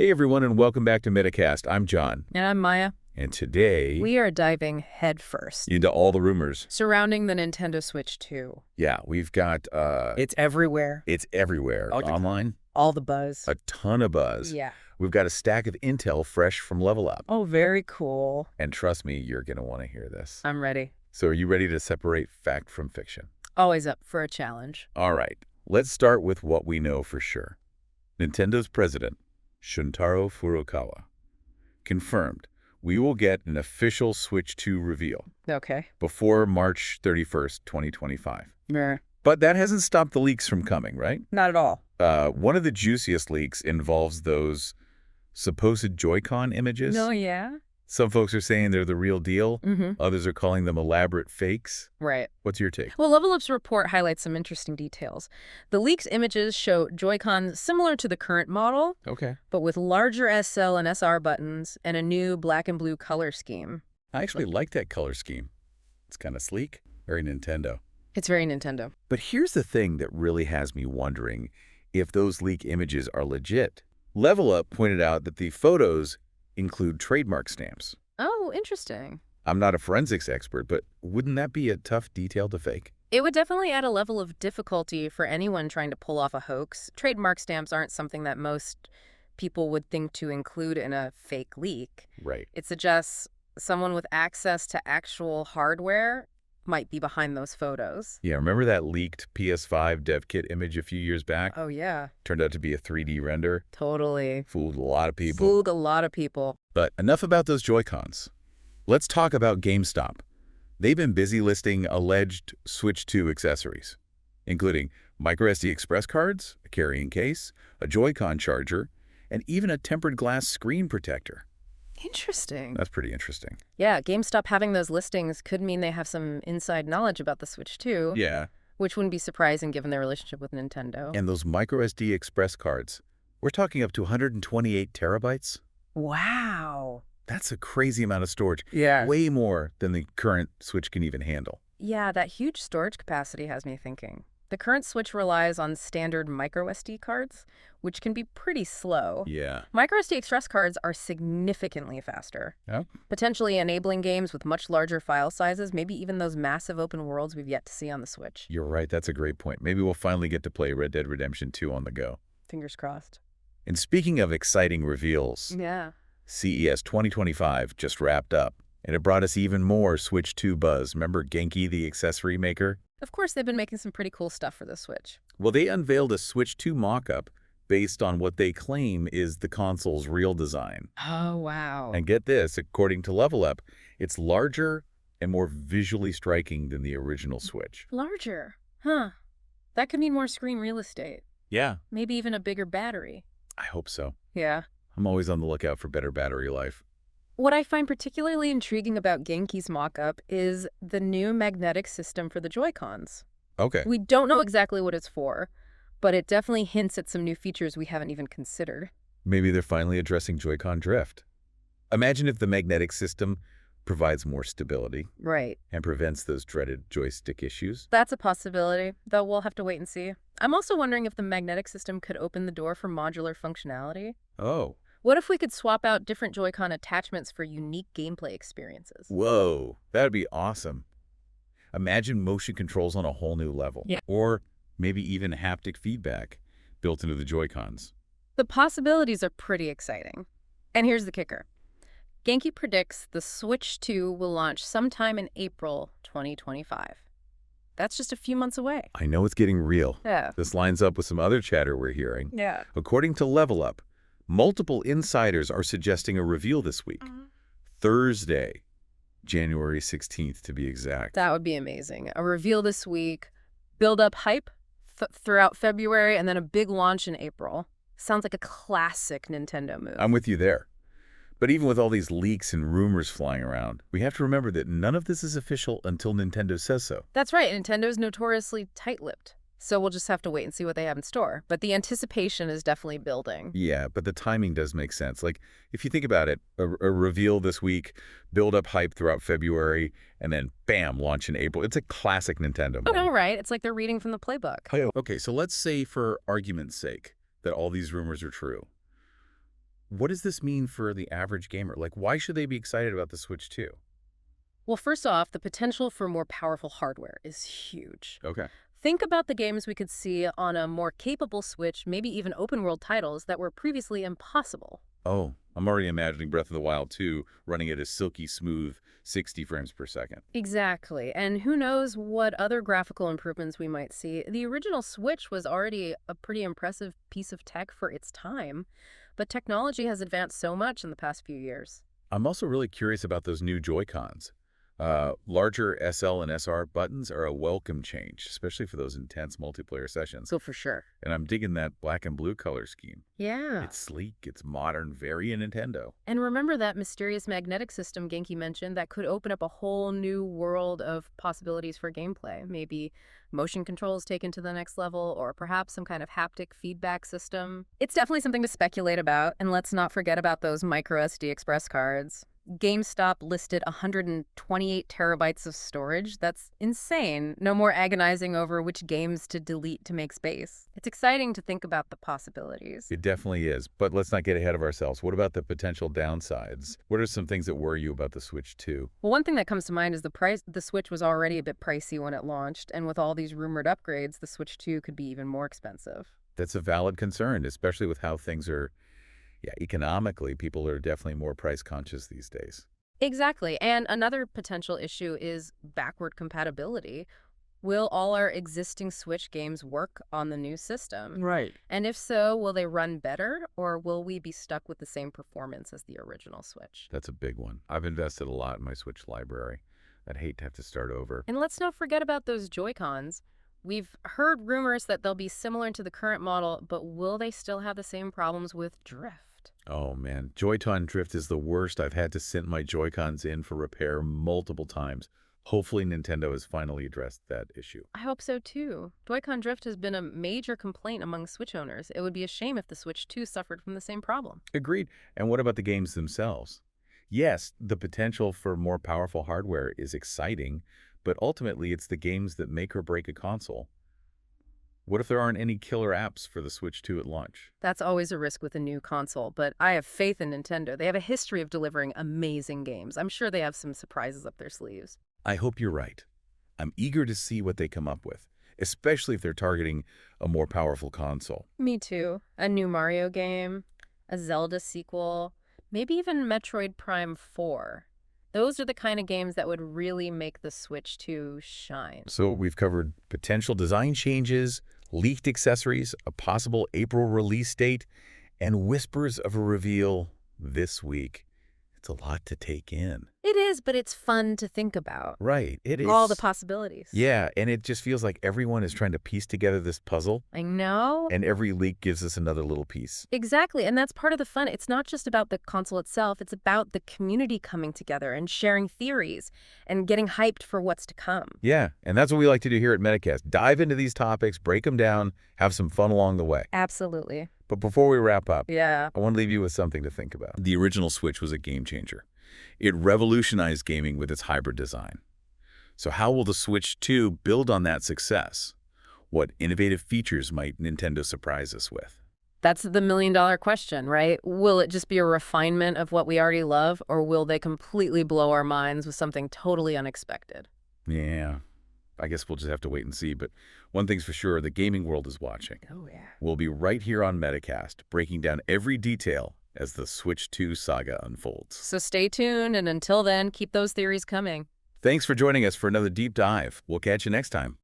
Hey everyone, and welcome back to MetaCast. I'm John. And I'm Maya. And today, We are diving headfirst into all the rumors surrounding the Nintendo Switch 2. Yeah, we've got, It's everywhere. it's everywhere. Online, All the buzz. a ton of buzz. Yeah. We've got a stack of intel fresh from Level Up. Oh, very cool. And trust me, you're going to want to hear this. I'm ready. So are you ready to separate fact from fiction? Always up for a challenge. All right, let's start with what we know for sure. Nintendo's president, Shuntaro Furukawa, confirmed we will get an official Switch 2 reveal Okay. before March 31st, 2025. Meh. But that hasn't stopped the leaks from coming, right? Not at all. One of the juiciest leaks involves those supposed Joy-Con images. No, yeah? Some folks are saying they're the real deal. Mm-hmm. Others are calling them elaborate fakes. Right. What's your take? Well, Level Up's report highlights some interesting details. The leaked images show Joy-Con similar to the current model, Okay. but with larger SL and SR buttons and a new black and blue color scheme. I actually like that color scheme. It's kind of sleek. Very Nintendo. It's very Nintendo. But here's the thing that really has me wondering if those leak images are legit. Level Up pointed out that the photos include trademark stamps. Oh, interesting. I'm not a forensics expert, but wouldn't that be a tough detail to fake? It would definitely add a level of difficulty for anyone trying to pull off a hoax. Trademark stamps aren't something that most people would think to include in a fake leak. Right. It suggests someone with access to actual hardware might be behind those photos. Yeah, remember that leaked PS5 dev kit image a few years back? Oh, yeah. Turned out to be a 3D render. Totally. Fooled a lot of people. Fooled a lot of people. But enough about those Joy-Cons. Let's talk about GameStop. They've been busy listing alleged Switch 2 accessories, including microSD express cards, a carrying case, a Joy-Con charger, and even a tempered glass screen protector. Interesting. That's pretty interesting. Yeah, GameStop having those listings could mean they have some inside knowledge about the Switch 2. Yeah. Which wouldn't be surprising given their relationship with Nintendo. And those microSD express cards, we're talking up to 128 terabytes. Wow. That's a crazy amount of storage. Yeah. Way more than the current Switch can even handle. Yeah, that huge storage capacity has me thinking. The current Switch relies on standard microSD cards, which can be pretty slow. Yeah. MicroSD Express cards are significantly faster, Yeah. potentially enabling games with much larger file sizes, maybe even those massive open worlds we've yet to see on the Switch. You're right. That's a great point. Maybe we'll finally get to play Red Dead Redemption 2 on the go. Fingers crossed. And speaking of exciting reveals, Yeah. CES 2025 just wrapped up, and it brought us even more Switch 2 buzz. Remember Genki, the accessory maker? Of course, they've been making some pretty cool stuff for the Switch. Well, they unveiled a Switch 2 mock-up based on what they claim is the console's real design. Oh, wow. And get this, according to Level Up, it's larger and more visually striking than the original Switch. Larger. Huh. That could mean more screen real estate. Yeah. Maybe even a bigger battery. I hope so. Yeah. I'm always on the lookout for better battery life. What I find particularly intriguing about Genki's mock-up is the new magnetic system for the Joy-Cons. Okay. We don't know exactly what it's for, but it definitely hints at some new features we haven't even considered. Maybe they're finally addressing Joy-Con drift. Imagine if the magnetic system provides more stability Right. and prevents those dreaded joystick issues. That's a possibility, though we'll have to wait and see. I'm also wondering if the magnetic system could open the door for modular functionality. Oh. What if we could swap out different Joy-Con attachments for unique gameplay experiences? Whoa, that'd be awesome. Imagine motion controls on a whole new level. Yeah. Or maybe even haptic feedback built into the Joy-Cons. The possibilities are pretty exciting. And here's the kicker. Genki predicts the Switch 2 will launch sometime in April 2025. That's just a few months away. I know it's getting real. Yeah. This lines up with some other chatter we're hearing. Yeah. According to Level Up, multiple insiders are suggesting a reveal this week. Thursday, January 16th to be exact. That would be amazing. A reveal this week, build up hype throughout February, and then a big launch in April. Sounds like a classic Nintendo move. I'm with you there. But even with all these leaks and rumors flying around, we have to remember that none of this is official until Nintendo says so. That's right. Nintendo's notoriously tight-lipped. So we'll just have to wait and see what they have in store. But the anticipation is definitely building. Yeah, but the timing does make sense. Like, if you think about it, a reveal this week, build up hype throughout February, and then bam, launch in April. It's a classic Nintendo Oh, move. no, right? It's like they're reading from the playbook. Okay, so let's say for argument's sake that all these rumors are true. what does this mean for the average gamer? Like, why should they be excited about the Switch 2? Well, first off, the potential for more powerful hardware is huge. Okay. Think about the games we could see on a more capable Switch, maybe even open-world titles that were previously impossible. Oh, I'm already imagining Breath of the Wild 2 running at a silky smooth 60 frames per second. Exactly. And who knows what other graphical improvements we might see. The original Switch was already a pretty impressive piece of tech for its time, but technology has advanced so much in the past few years. I'm also really curious about those new Joy-Cons. Larger SL and SR buttons are a welcome change, especially for those intense multiplayer sessions. So for sure. And I'm digging that black and blue color scheme. Yeah. It's sleek, it's modern, very Nintendo. And remember that mysterious magnetic system Genki mentioned that could open up a whole new world of possibilities for gameplay. Maybe motion controls taken to the next level, or perhaps some kind of haptic feedback system. It's definitely something to speculate about, and let's not forget about those micro SD express cards. GameStop listed 128 terabytes of storage. That's insane. No more agonizing over which games to delete to make space. It's exciting to think about the possibilities. It definitely is, but let's not get ahead of ourselves. What about the potential downsides? What are some things that worry you about the Switch 2? Well, one thing that comes to mind is the price. The Switch was already a bit pricey when it launched, and with all these rumored upgrades, the Switch 2 could be even more expensive. That's a valid concern, especially with how things are. Yeah, economically, people are definitely more price conscious these days. Exactly. And another potential issue is backward compatibility. Will all our existing Switch games work on the new system? Right. And if so, will they run better, or will we be stuck with the same performance as the original Switch? That's a big one. I've invested a lot in my Switch library. I'd hate to have to start over. And let's not forget about those Joy-Cons. We've heard rumors that they'll be similar to the current model, but will they still have the same problems with drift? Oh man, Joy-Con drift is the worst. I've had to send my Joy-Cons in for repair multiple times. Hopefully Nintendo has finally addressed that issue. I hope so too. Joy-Con drift has been a major complaint among Switch owners. It would be a shame if the Switch 2 suffered from the same problem. Agreed. And what about the games themselves? Yes, the potential for more powerful hardware is exciting, but ultimately it's the games that make or break a console. What if there aren't any killer apps for the Switch 2 at launch? That's always a risk with a new console, but I have faith in Nintendo. They have a history of delivering amazing games. I'm sure they have some surprises up their sleeves. I hope you're right. I'm eager to see what they come up with, especially if they're targeting a more powerful console. Me too. A new Mario game, a Zelda sequel, maybe even Metroid Prime 4. Those are the kind of games that would really make the Switch 2 shine. So we've covered potential design changes, leaked accessories, a possible April release date, and whispers of a reveal this week. It's a lot to take in. It is, but it's fun to think about. Right, it is. All the possibilities. Yeah, and it just feels like everyone is trying to piece together this puzzle, I know. and every leak gives us another little piece. Exactly, and that's part of the fun. It's not just about the console itself. It's about the community coming together and sharing theories and getting hyped for what's to come. Yeah, and that's what we like to do here at MetaCast. Dive into these topics, break them down, have some fun along the way. Absolutely. But before we wrap up, Yeah. I want to leave you with something to think about. The original Switch was a game changer. It revolutionized gaming with its hybrid design. So how will the Switch 2 build on that success? What innovative features might Nintendo surprise us with? That's the million-dollar question, right? Will it just be a refinement of what we already love, or will they completely blow our minds with something totally unexpected? Yeah, I guess we'll just have to wait and see. But one thing's for sure, the gaming world is watching. Oh, yeah. We'll be right here on MetaCast, breaking down every detail as the Switch 2 saga unfolds. So stay tuned, and until then, keep those theories coming. Thanks for joining us for another deep dive. We'll catch you next time.